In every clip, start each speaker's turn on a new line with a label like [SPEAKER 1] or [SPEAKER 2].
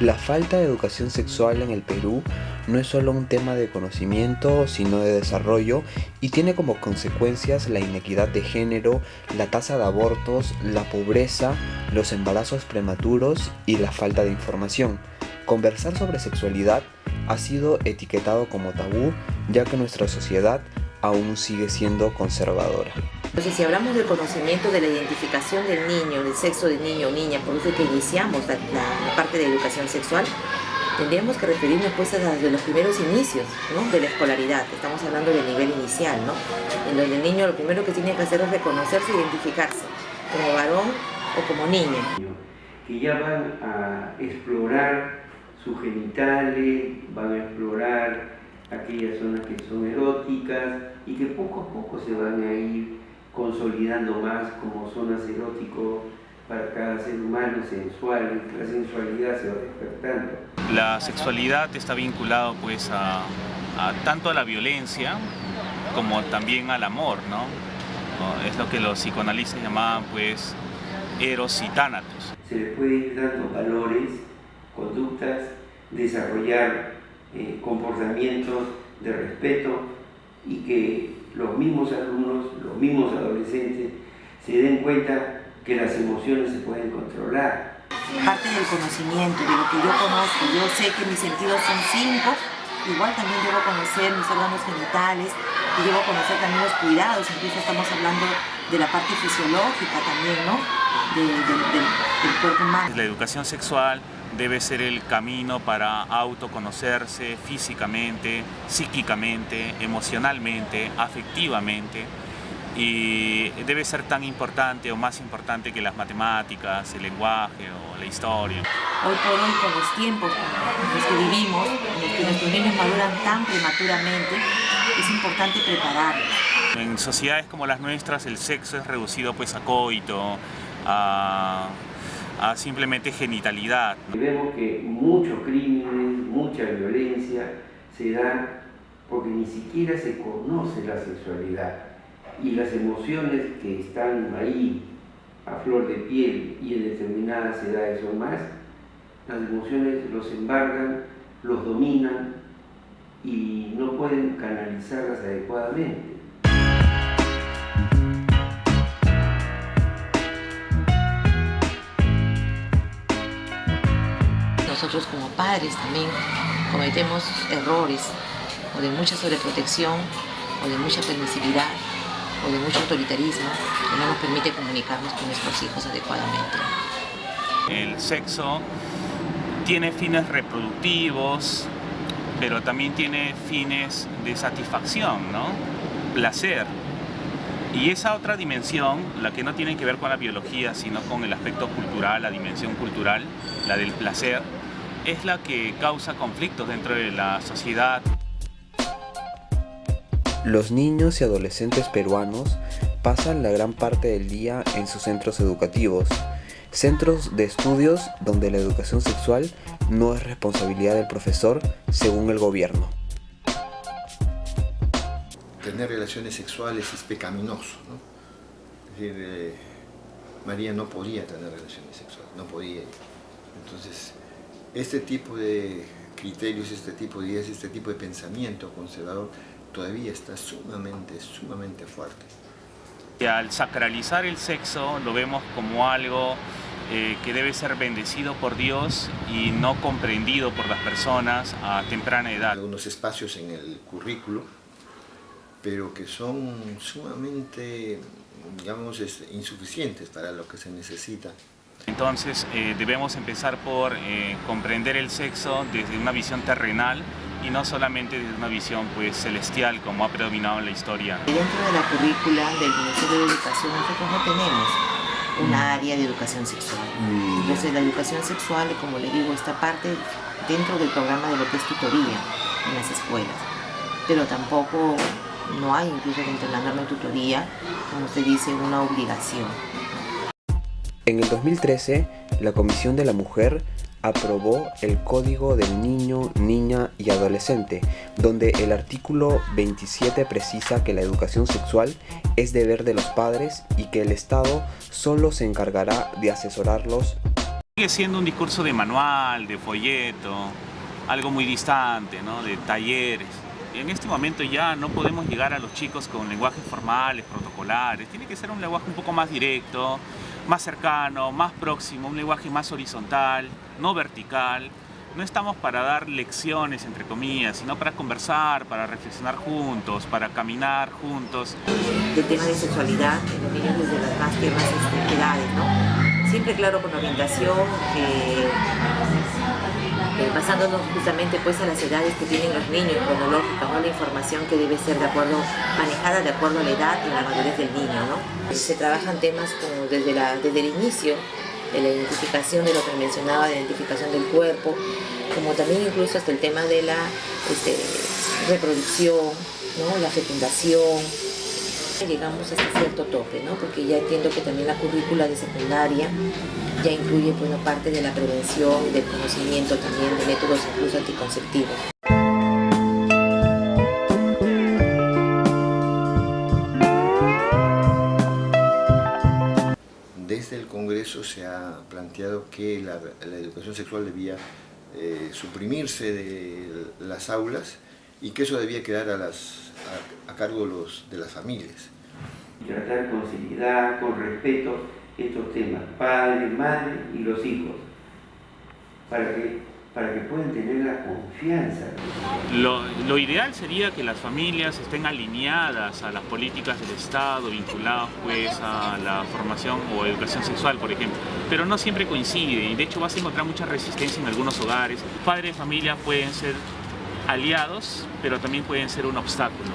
[SPEAKER 1] La falta de educación sexual en el Perú no es solo un tema de conocimiento, sino de desarrollo y tiene como consecuencias la inequidad de género, la tasa de abortos, la pobreza, los embarazos prematuros y la falta de información. Conversar sobre sexualidad ha sido etiquetado como tabú, ya que nuestra sociedad aún sigue siendo conservadora.
[SPEAKER 2] Entonces, si hablamos del conocimiento de la identificación del niño, del sexo del niño o niña, por eso es que iniciamos la parte de educación sexual, tendríamos que referirnos pues desde los primeros inicios, ¿no?, de la escolaridad. Estamos hablando del nivel inicial, ¿no?, en donde el niño lo primero que tiene que hacer es reconocerse e identificarse como varón o como niña.
[SPEAKER 3] Que ya van a explorar sus genitales, van a explorar aquellas zonas que son eróticas y que poco a poco se van a ir consolidando más como zonas eróticas para cada ser humano, sensuales, la sensualidad se va despertando.
[SPEAKER 4] La sexualidad está vinculado pues a tanto a la violencia como también al amor, ¿no? Es lo que los psicoanalistas llamaban pues eros y tánatos.
[SPEAKER 3] Se les puede ir dando valores, conductas, desarrollar comportamientos de respeto y que los mismos alumnos, los mismos adolescentes se den cuenta que las emociones se pueden controlar.
[SPEAKER 2] Parte del conocimiento, de lo que yo conozco, yo sé que mis sentidos son 5, igual también debo conocer mis órganos genitales y debo conocer también los cuidados, incluso estamos hablando de la parte fisiológica también, ¿no?, del cuerpo humano.
[SPEAKER 4] La educación sexual debe ser el camino para autoconocerse físicamente, psíquicamente, emocionalmente, afectivamente, y debe ser tan importante o más importante que las matemáticas, el lenguaje o la historia.
[SPEAKER 2] Hoy por hoy, con los tiempos en los que vivimos, en los que nuestros niños maduran tan prematuramente, es importante prepararlos.
[SPEAKER 4] En sociedades como las nuestras el sexo es reducido pues a coito, a simplemente genitalidad, ¿no?
[SPEAKER 3] Vemos que muchos crímenes, mucha violencia se dan porque ni siquiera se conoce la sexualidad y las emociones que están ahí a flor de piel y en determinadas edades o más, las emociones los embargan, los dominan y no pueden canalizarlas adecuadamente.
[SPEAKER 2] Nosotros como padres también cometemos errores o de mucha sobreprotección o de mucha permisividad o de mucho autoritarismo que no nos permite comunicarnos con nuestros hijos adecuadamente.
[SPEAKER 4] El sexo tiene fines reproductivos, pero también tiene fines de satisfacción, ¿no?, placer. Y esa otra dimensión, la que no tiene que ver con la biología, sino con el aspecto cultural, la dimensión cultural, la del placer, es la que causa conflictos dentro de la sociedad.
[SPEAKER 1] Los niños y adolescentes peruanos pasan la gran parte del día en sus centros educativos, centros de estudios donde la educación sexual no es responsabilidad del profesor, según el gobierno.
[SPEAKER 5] Tener relaciones sexuales es pecaminoso, ¿no? Es decir, María no podía tener relaciones sexuales, no podía. Entonces, este tipo de criterios, este tipo de ideas, este tipo de pensamiento conservador todavía está sumamente fuerte.
[SPEAKER 4] Y al sacralizar el sexo lo vemos como algo que debe ser bendecido por Dios y no comprendido por las personas a temprana edad.
[SPEAKER 5] Algunos espacios en el currículo, pero que son sumamente, digamos, insuficientes para lo que se necesita.
[SPEAKER 4] Entonces debemos empezar por comprender el sexo desde una visión terrenal y no solamente desde una visión pues celestial como ha predominado en la historia.
[SPEAKER 2] Dentro de la currícula del Ministerio de Educación nosotros no tenemos una área de educación sexual. Entonces la educación sexual, como le digo, está parte dentro del programa de lo que es tutoría en las escuelas, pero tampoco no hay, incluso dentro de la norma de tutoría, como se dice, una obligación.
[SPEAKER 1] En el 2013, la Comisión de la Mujer aprobó el Código del Niño, Niña y Adolescente, donde el artículo 27 precisa que la educación sexual es deber de los padres y que el Estado solo se encargará de asesorarlos
[SPEAKER 4] Sigue siendo un discurso de manual, de folleto, algo muy distante, ¿no? De talleres. En este momento ya no podemos llegar a los chicos con lenguajes formales, protocolares. Tiene que ser un lenguaje un poco más directo, más cercano, más próximo, un lenguaje más horizontal, no vertical. No estamos para dar lecciones, entre comillas, sino para conversar, para reflexionar juntos, para caminar juntos.
[SPEAKER 2] Del tema de sexualidad en los niños desde las más temas edades, ¿no? Siempre claro con orientación, basándonos justamente pues a las edades que tienen los niños, cronológicas, ¿no? La información que debe ser manejada de acuerdo a la edad y la madurez del niño, ¿no? Se trabajan temas como desde el inicio, de la identificación de lo que mencionaba, de identificación del cuerpo, como también incluso hasta el tema de la reproducción, ¿no? La fecundación. Llegamos hasta cierto tope, ¿no? Porque ya entiendo que también la currícula de secundaria ya incluye, bueno, parte de la prevención y del conocimiento también de métodos incluso anticonceptivos.
[SPEAKER 5] Desde el Congreso se ha planteado que la educación sexual debía suprimirse de las aulas y que eso debía quedar a cargo de las familias.
[SPEAKER 3] Tratar con seriedad, con respeto estos temas, padre, madre y los hijos, para que puedan tener la confianza.
[SPEAKER 4] Lo ideal sería que las familias estén alineadas a las políticas del Estado, vinculadas pues a la formación o educación sexual, por ejemplo. Pero no siempre coincide y de hecho vas a encontrar mucha resistencia en algunos hogares. Padres de familia pueden ser aliados, pero también pueden ser un obstáculo.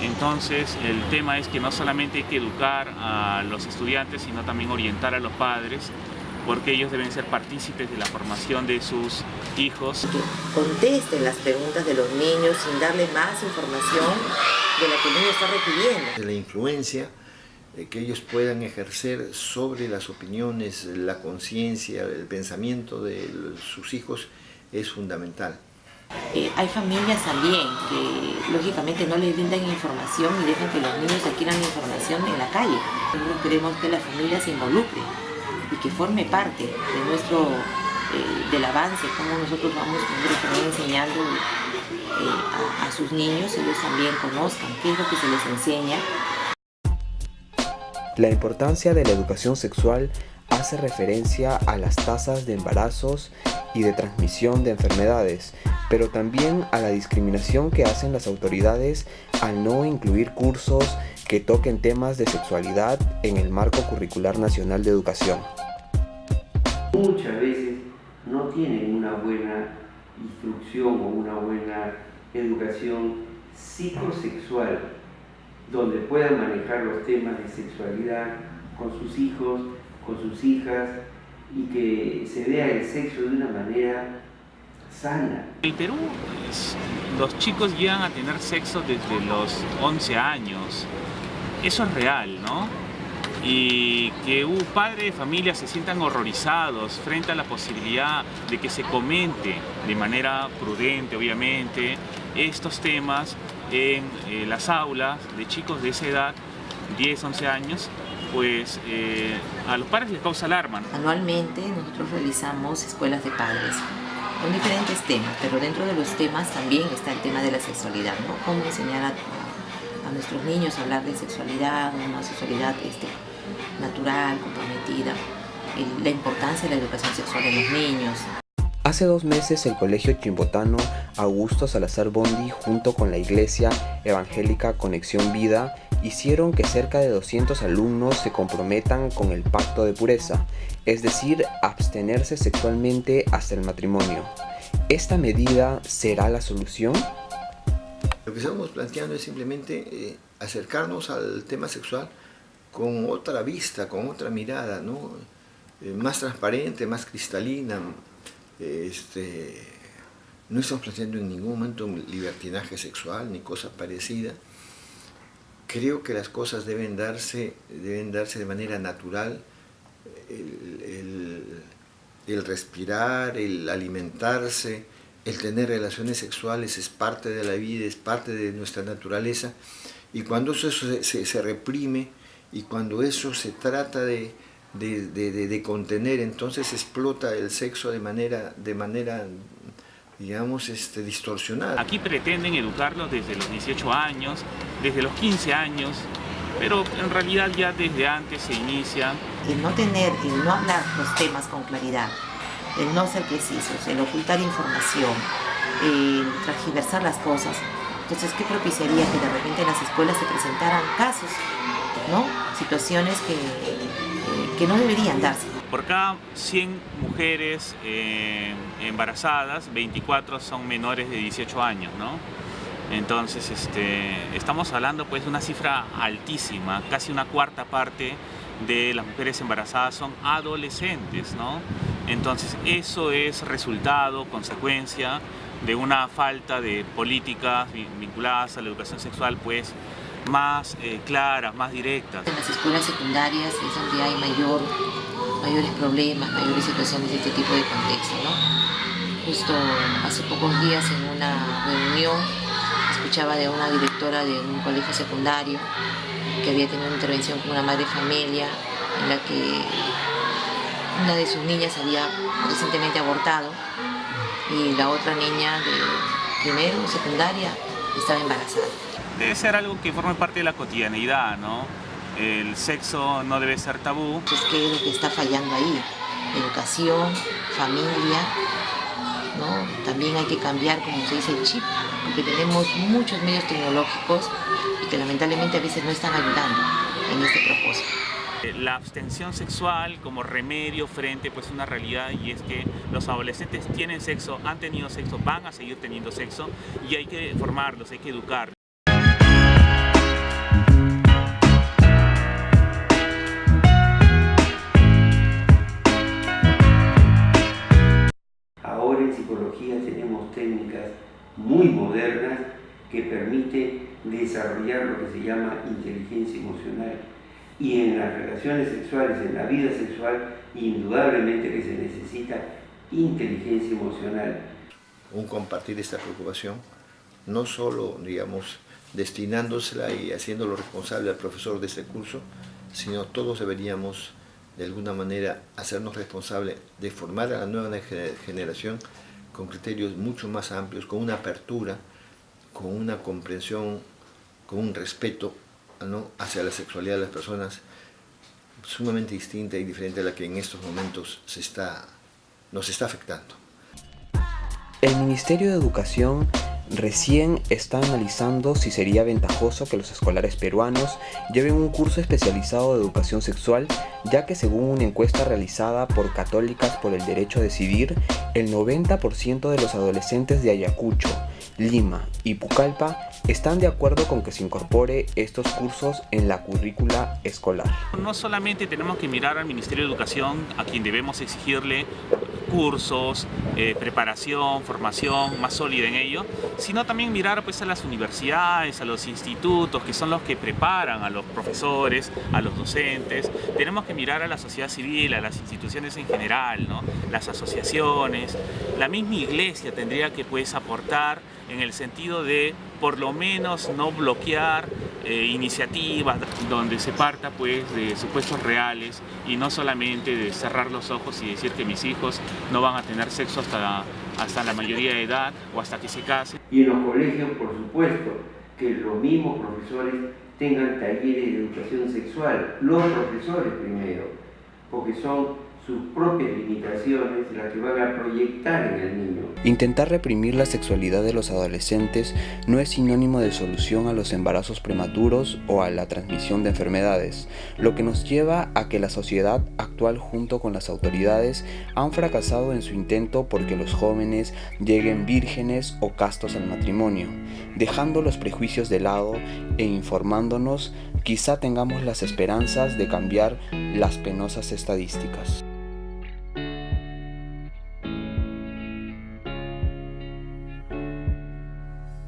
[SPEAKER 4] Entonces el tema es que no solamente hay que educar a los estudiantes, sino también orientar a los padres, porque ellos deben ser partícipes de la formación de sus hijos.
[SPEAKER 2] Que contesten las preguntas de los niños sin darle más información de la que el niño está requiriendo.
[SPEAKER 5] De la influencia que ellos puedan ejercer sobre las opiniones, la conciencia, el pensamiento de sus hijos es fundamental.
[SPEAKER 2] Hay familias también que lógicamente no les brindan información y dejan que los niños adquieran la información en la calle. Nosotros queremos que la familia se involucre y que forme parte de del avance, como nosotros vamos también enseñando a sus niños, ellos también conozcan qué es lo que se les enseña.
[SPEAKER 1] La importancia de la educación sexual hace referencia a las tasas de embarazos y de transmisión de enfermedades, pero también a la discriminación que hacen las autoridades al no incluir cursos que toquen temas de sexualidad en el marco curricular nacional de educación.
[SPEAKER 3] Muchas veces no tienen una buena instrucción o una buena educación psicosexual, donde puedan manejar los temas de sexualidad con sus hijos, con sus hijas, y que se vea el sexo de una manera sana.
[SPEAKER 4] En el Perú, los chicos llegan a tener sexo desde los 11 años. Eso es real, ¿no? Y que un padre de familia se sientan horrorizados frente a la posibilidad de que se comente de manera prudente, obviamente, estos temas en las aulas de chicos de esa edad, 10, 11 años, pues a los padres les causa alarma.
[SPEAKER 2] Anualmente nosotros realizamos escuelas de padres con diferentes temas, pero dentro de los temas también está el tema de la sexualidad, ¿no? Cómo enseñar a nuestros niños a hablar de sexualidad, una sexualidad natural, comprometida, la importancia de la educación sexual en los niños.
[SPEAKER 1] Hace 2 meses el Colegio Chimbotano Augusto Salazar Bondy junto con la Iglesia Evangélica Conexión Vida hicieron que cerca de 200 alumnos se comprometan con el pacto de pureza, es decir, abstenerse sexualmente hasta el matrimonio. ¿Esta medida será la solución?
[SPEAKER 5] Lo que estamos planteando es simplemente acercarnos al tema sexual con otra vista, con otra mirada, ¿no? Más transparente, más cristalina. No estamos planteando en ningún momento un libertinaje sexual ni cosa parecida. Creo que las cosas deben darse de manera natural. El respirar, el alimentarse, el tener relaciones sexuales es parte de la vida, es parte de nuestra naturaleza. Y cuando eso se reprime y cuando eso se trata de de contener, entonces explota el sexo de manera digamos, distorsionada.
[SPEAKER 4] Aquí pretenden educarlos desde los 18 años, desde los 15 años, pero en realidad ya desde antes se inicia.
[SPEAKER 2] El no tener, el no hablar los temas con claridad, el no ser precisos, el ocultar información, el transgiversar las cosas. Entonces, ¿qué propiciaría que de repente en las escuelas se presentaran casos, ¿no? Situaciones que no deberían darse?
[SPEAKER 4] Por cada 100 mujeres embarazadas, 24 son menores de 18 años, ¿no? Entonces, estamos hablando pues de una cifra altísima, casi una cuarta parte de las mujeres embarazadas son adolescentes, ¿no? Entonces, eso es resultado, consecuencia de una falta de políticas vinculadas a la educación sexual, pues, más claras, más directas.
[SPEAKER 2] En las escuelas secundarias es donde hay mayores problemas, mayores situaciones de este tipo de contexto, ¿no? Justo hace pocos días en una reunión escuchaba de una directora de un colegio secundario que había tenido una intervención con una madre familia en la que una de sus niñas había recientemente abortado y la otra niña de primero, secundaria, estaba embarazada.
[SPEAKER 4] Debe ser algo que forme parte de la cotidianeidad, ¿no? El sexo no debe ser tabú.
[SPEAKER 2] Entonces, ¿qué es lo que está fallando ahí? Educación, familia, ¿no? También hay que cambiar, como se dice, el chip, porque tenemos muchos medios tecnológicos y que lamentablemente a veces no están ayudando en este propósito.
[SPEAKER 4] La abstención sexual como remedio frente pues a una realidad, y es que los adolescentes tienen sexo, han tenido sexo, van a seguir teniendo sexo y hay que formarlos, hay que educarlos.
[SPEAKER 3] Ahora en psicología tenemos técnicas muy modernas que permiten desarrollar lo que se llama inteligencia emocional. Y en las relaciones sexuales, en la vida sexual, indudablemente que se necesita inteligencia emocional.
[SPEAKER 5] Un compartir esta preocupación, no solo, digamos, destinándosela y haciéndolo responsable al profesor de este curso, sino todos deberíamos, de alguna manera, hacernos responsables de formar a la nueva generación con criterios mucho más amplios, con una apertura, con una comprensión, con un respeto, ¿no?, hacia la sexualidad de las personas sumamente distinta y diferente a la que en estos momentos nos está afectando.
[SPEAKER 1] El Ministerio de Educación recién está analizando si sería ventajoso que los escolares peruanos lleven un curso especializado de educación sexual, ya que según una encuesta realizada por Católicas por el Derecho a Decidir, el 90% de los adolescentes de Ayacucho, Lima y Pucallpa están de acuerdo con que se incorpore estos cursos en la currícula escolar.
[SPEAKER 4] No solamente tenemos que mirar al Ministerio de Educación, a quien debemos exigirle cursos, preparación, formación más sólida en ello, sino también mirar pues a las universidades, a los institutos, que son los que preparan a los profesores, a los docentes. Tenemos que mirar a la sociedad civil, a las instituciones en general, ¿no?, las asociaciones. La misma iglesia tendría que pues aportar en el sentido de por lo menos no bloquear iniciativas donde se parta pues de supuestos reales y no solamente de cerrar los ojos y decir que mis hijos no van a tener sexo hasta la mayoría de edad o hasta que se casen.
[SPEAKER 3] Y en los colegios, por supuesto, que los mismos profesores tengan talleres de educación sexual, los profesores primero, porque son sus propias limitaciones las que van a proyectar en el niño.
[SPEAKER 1] Intentar reprimir la sexualidad de los adolescentes no es sinónimo de solución a los embarazos prematuros o a la transmisión de enfermedades, lo que nos lleva a que la sociedad actual junto con las autoridades han fracasado en su intento porque los jóvenes lleguen vírgenes o castos al matrimonio. Dejando los prejuicios de lado e informándonos, quizá tengamos las esperanzas de cambiar las penosas estadísticas.